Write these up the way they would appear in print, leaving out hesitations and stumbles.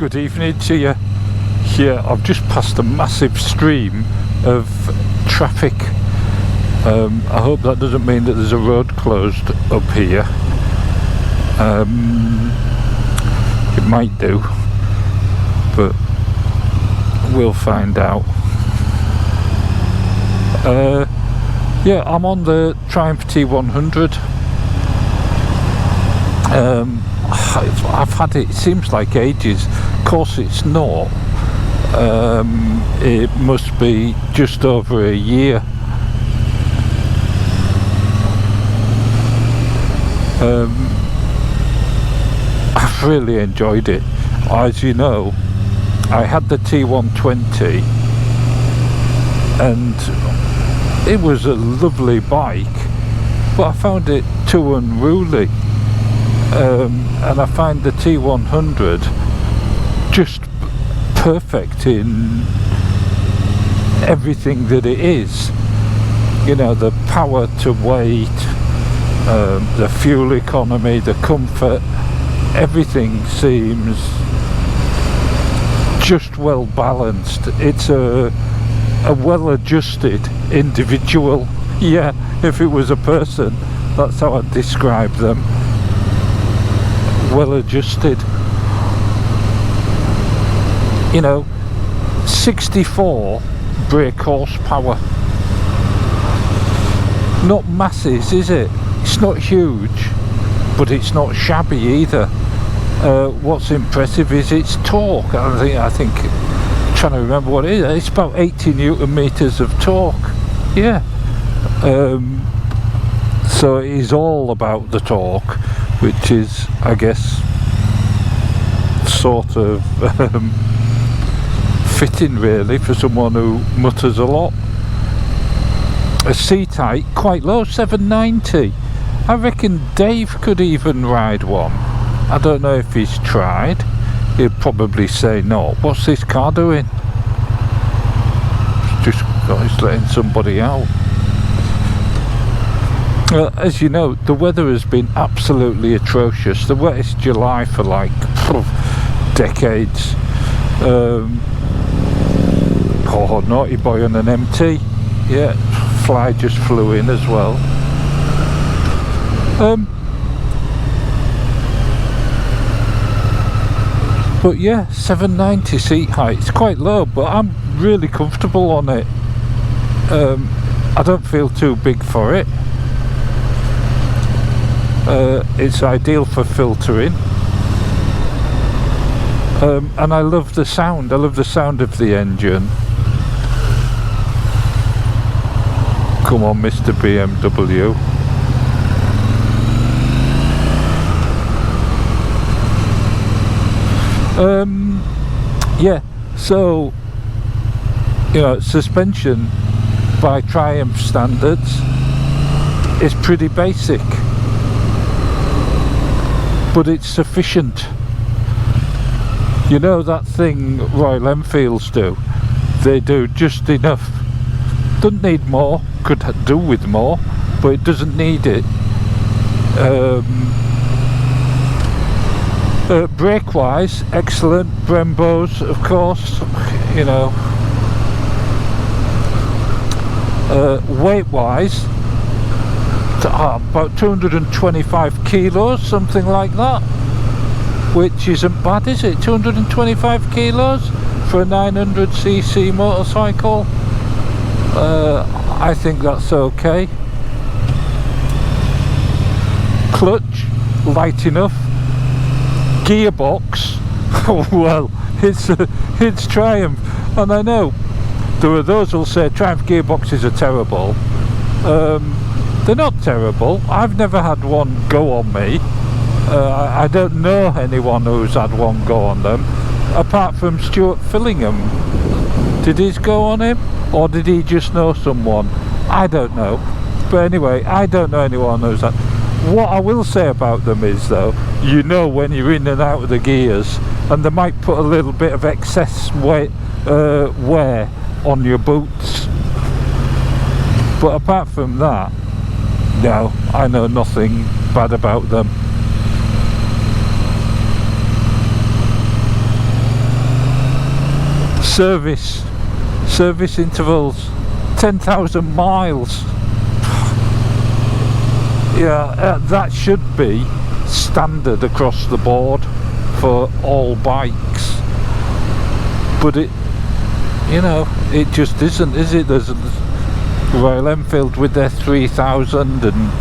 good evening to you. Here, I've just passed a massive stream of traffic. I hope that doesn't mean that there's a road closed up here. It might do, but we'll find out. Yeah, I'm on the Triumph T100. I've had it seems like ages. Of course it's not. It must be just over a year. I've really enjoyed it. As you know, I had the T120 and it was a lovely bike, but I found it too unruly. And I find the T100 just perfect in everything that it is. You know, the power to weight, the fuel economy, the comfort, everything seems just well balanced. It's a well-adjusted individual. Yeah, if it was a person, that's how I'd describe them. Well adjusted. You know, 64 brake horsepower. Not masses, is it? It's not huge, but it's not shabby either. What's impressive is its torque. I think I'm trying to remember what it is. It's about 80 Newton meters of torque. Yeah. So it is all about the torque, which is, I guess, sort of fitting really for someone who mutters a lot. A seat height quite low, 790. I reckon Dave could even ride one. I don't know if he's tried. He'd probably say no. What's this car doing? He's letting somebody out. As you know, the weather has been absolutely atrocious. The wettest July for like decades. Oh, naughty boy on an MT. Yeah, fly just flew in as well. But yeah, 790 seat height. It's quite low, but I'm really comfortable on it. I don't feel too big for it. It's ideal for filtering, and I love the sound. I love the sound of the engine. Come on, Mr. BMW. Yeah, so you know, suspension by Triumph standards is pretty basic, but it's sufficient. You know that thing Royal Enfields do? They do just enough. Doesn't need more. Could do with more, but it doesn't need it. Brake wise, excellent. Brembos, of course. You know. Weight wise, about 225 kilos, something like that, which isn't bad, is it? 225 kilos for a 900cc motorcycle. I think that's okay. Clutch, light enough. Gearbox, well, it's Triumph, and I know there are those who'll say Triumph gearboxes are terrible. They're not terrible. I've never had one go on me. I don't know anyone who's had one go on them, apart from Stuart Fillingham. Did his go on him, or did he just know someone? I don't know. But anyway, I don't know anyone who's had. What I will say about them is, though, you know when you're in and out of the gears, and they might put a little bit of excess weight, wear on your boots. But apart from that, no, I know nothing bad about them. service intervals, 10,000 miles. Yeah, that should be standard across the board for all bikes, but it, you know, it just isn't, is it? There's Royal Enfield with their 3,000 and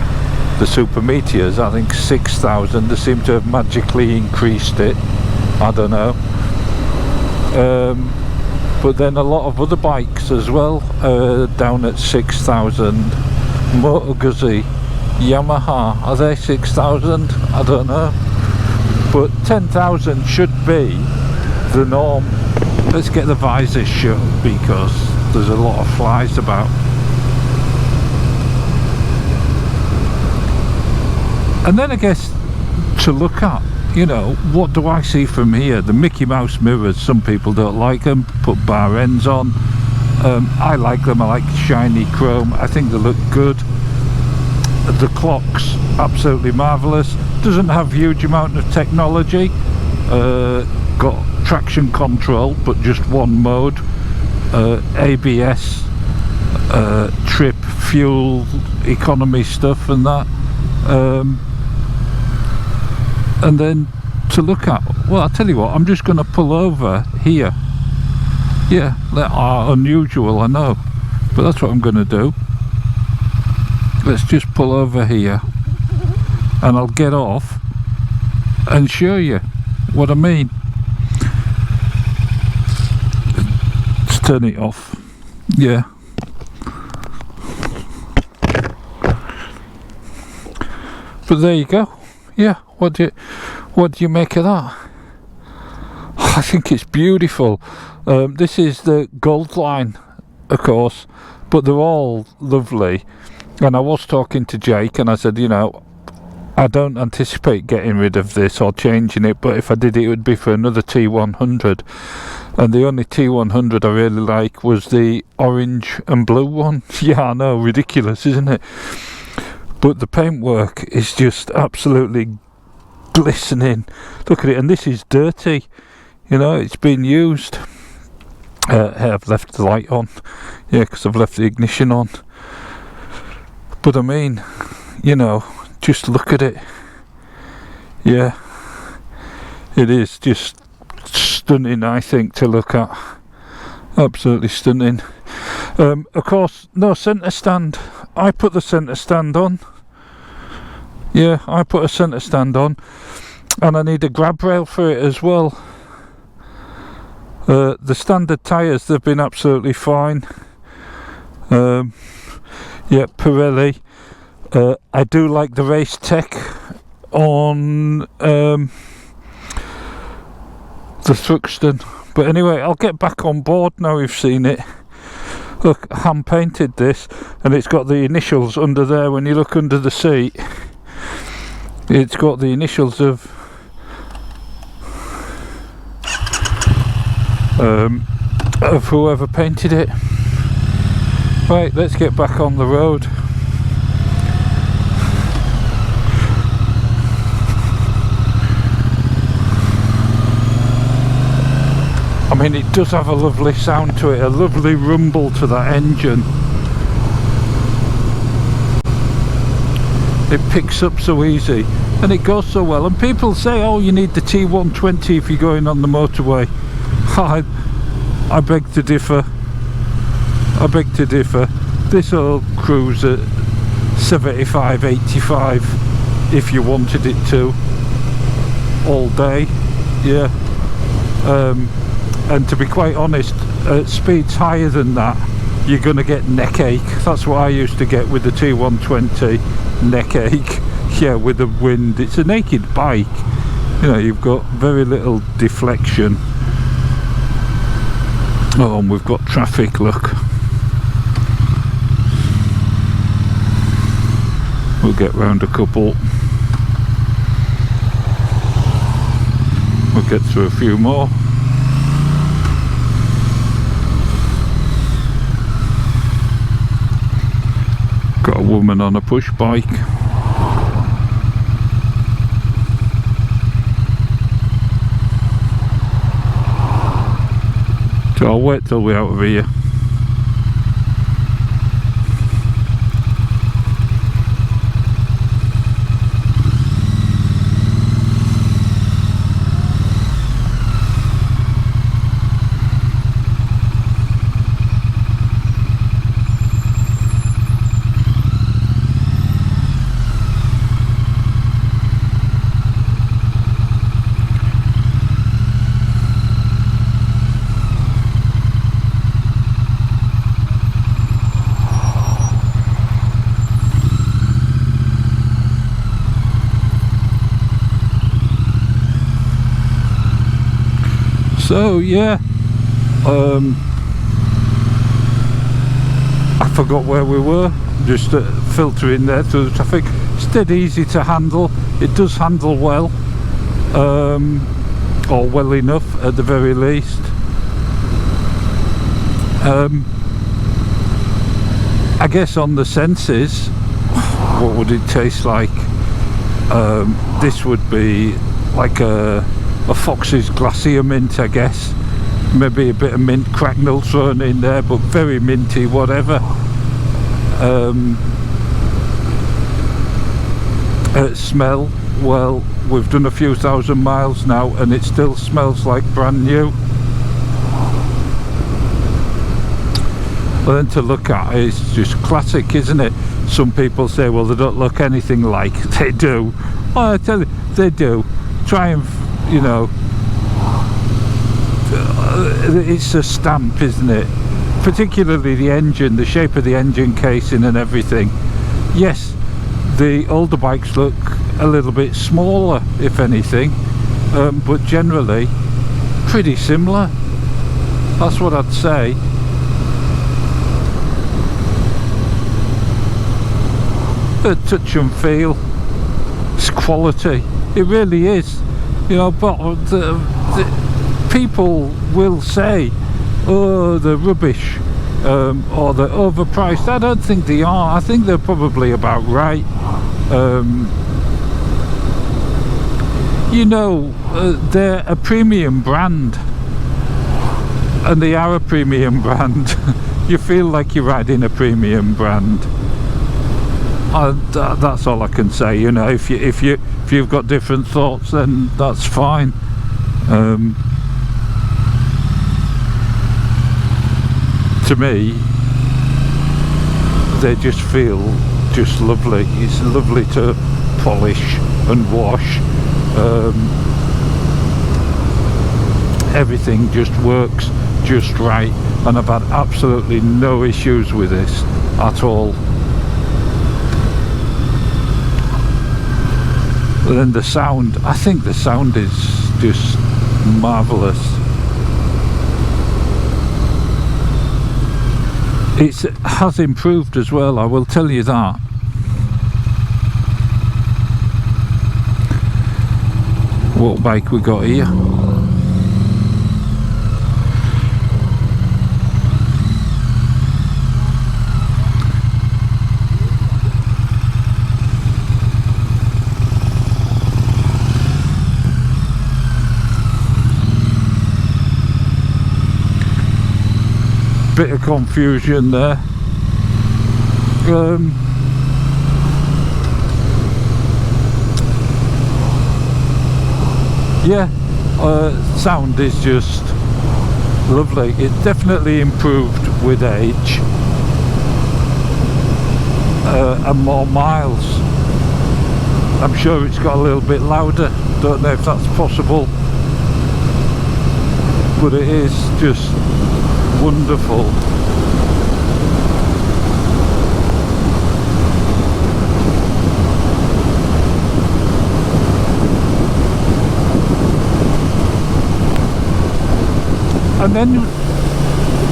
the Super Meteors, I think 6,000. They seem to have magically increased it, I don't know. But then a lot of other bikes as well, down at 6,000. Moto Guzzi, Yamaha, are they 6,000? I don't know. But 10,000 should be the norm. Let's get the visor shut because there's a lot of flies about. And then I guess to look at, you know, what do I see from here? The Mickey Mouse mirrors, some people don't like them, put bar ends on. I like them, I like shiny chrome, I think they look good. The clock's absolutely marvellous, doesn't have huge amount of technology, got traction control but just one mode, ABS, trip, fuel, economy stuff and that. And then to look at, well, I'll tell you what, I'm just going to pull over here. Yeah, that are unusual, I know, but that's what I'm going to do. Let's just pull over here and I'll get off and show you what I mean. Let's turn it off. Yeah. But there you go. Yeah, what do you make of that? I think it's beautiful. This is the Gold line, of course, but they're all lovely. And I was talking to Jake and I said, you know, I don't anticipate getting rid of this or changing it, but if I did it would be for another T100. And the only T100 I really like was the orange and blue one. Yeah, I know, ridiculous, isn't it? But the paintwork is just absolutely glistening. Look at it, and this is dirty, you know, it's been used. I've left the light on, yeah, because I've left the ignition on. But I mean, you know, just look at it. Yeah, it is just stunning, I think, to look at. Absolutely stunning. Of course, no centre stand. I put the centre stand on. Yeah, I put a centre stand on, and I need a grab rail for it as well. The standard tyres, they've been absolutely fine. Yeah, Pirelli. I do like the race tech on the Thruxton. But anyway, I'll get back on board now we've seen it. Look, hand painted this, and it's got the initials under there. When you look under the seat, it's got the initials of whoever painted it. Right, let's get back on the road. I mean, it does have a lovely sound to it, a lovely rumble to that engine. It picks up so easy and it goes so well, and people say, oh, you need the T120 if you're going on the motorway. I beg to differ. I beg to differ. This will cruise at 75, 85 if you wanted it to, all day. Yeah. And to be quite honest, at speeds higher than that, you're going to get neck ache. That's what I used to get with the T120, neck ache. Yeah, with the wind. It's a naked bike, you know, you've got very little deflection. Oh, and we've got traffic, look. We'll get round a couple. We'll get through a few more. Got a woman on a push bike. So wait till we're out of here. So yeah, I forgot where we were, just filtering there through the traffic. It's dead easy to handle. It does handle well, or well enough at the very least. I guess on the senses, what would it taste like? This would be like a Fox's Glacier mint, I guess. Maybe a bit of mint cracknel thrown in there, but very minty, whatever. Smell, well, we've done a few thousand miles now and it still smells like brand new. But then to look at, it's just classic, isn't it? Some people say, well, they don't look anything like. They do. Oh, I tell you, they do. Try and, you know, it's a stamp, isn't it? Particularly the engine, the shape of the engine casing and everything. Yes, the older bikes look a little bit smaller, if anything, but generally pretty similar. That's what I'd say. The touch and feel, it's quality. It really is. You know, but the people will say, oh, they're rubbish, or they're overpriced. I don't think they are. I think they're probably about right. You know, they're a premium brand, and they are a premium brand. You feel like you're riding a premium brand. That's all I can say. You know, if you've got different thoughts, then that's fine. To me, they just feel just lovely. It's lovely to polish and wash. Everything just works just right, and I've had absolutely no issues with this at all. But then the sound, I think the sound is just marvellous. It has improved as well, I will tell you that. What bike we got here? Bit of confusion there. Yeah, sound is just lovely. It definitely improved with age, and more miles. I'm sure it's got a little bit louder. Don't know if that's possible, but it is just wonderful. And then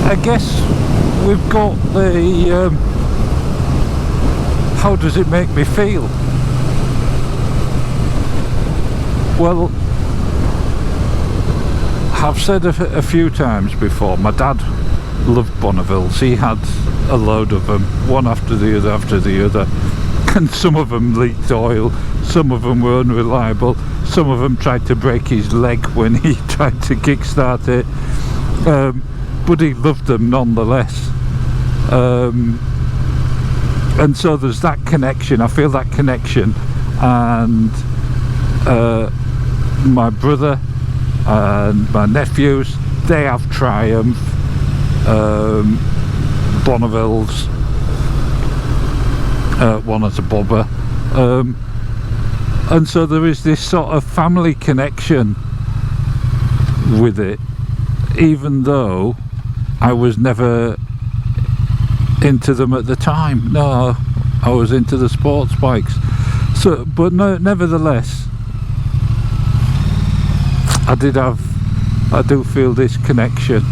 I guess we've got the how does it make me feel? Well, I've said a few times before, my dad loved Bonnevilles. He had a load of them, one after the other, and some of them leaked oil, some of them were unreliable, some of them tried to break his leg when he tried to kickstart it. but he loved them nonetheless. And so there's that connection. I feel that connection. And my brother and my nephews, they have Triumph, Bonnevilles, one has a bobber, and so there is this sort of family connection with it, even though I was never into them at the time. No, I was into the sports bikes. So, but no, nevertheless, I do feel this connection.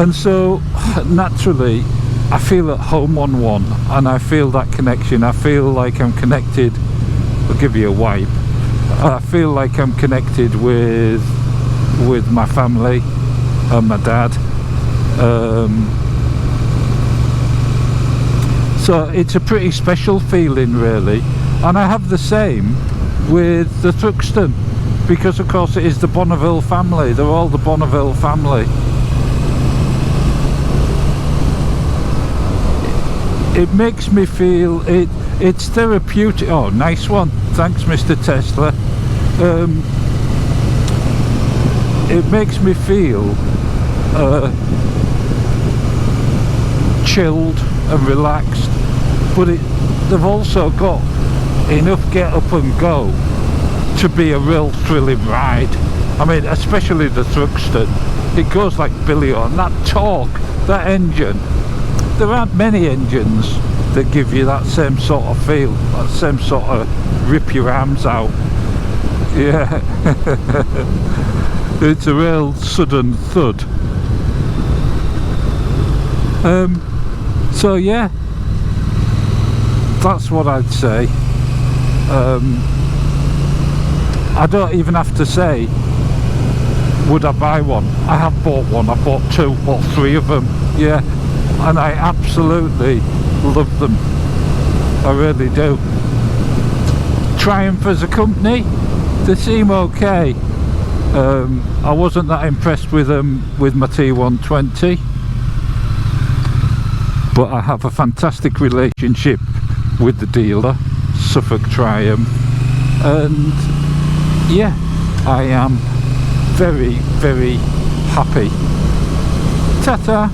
And so naturally I feel at home on one, and I feel that connection. I feel like I'm connected. I'll give you a wipe. I feel like I'm connected with my family and my dad. So it's a pretty special feeling, really. And I have the same with the Thruxton, because of course it is the Bonneville family. They're all the Bonneville family. It makes me feel it's therapeutic. Oh, nice one, thanks Mr. Tesla. It makes me feel chilled and relaxed, but they've also got enough get up and go to be a real thrilling ride. I mean, especially the Thruxton, it goes like Billy on. That torque, that engine, there aren't many engines that give you that same sort of feel, that same sort of rip your arms out. Yeah. It's a real sudden thud. So yeah, that's what I'd say. I don't even have to say would I buy one. I have bought one. I bought 2 or 3 of them, yeah, and I absolutely love them. I really do. Triumph as a company, they seem okay. I wasn't that impressed with them with my T120, but I have a fantastic relationship with the dealer, Suffolk Triumph, and yeah, I am very, very happy. Ta-ta!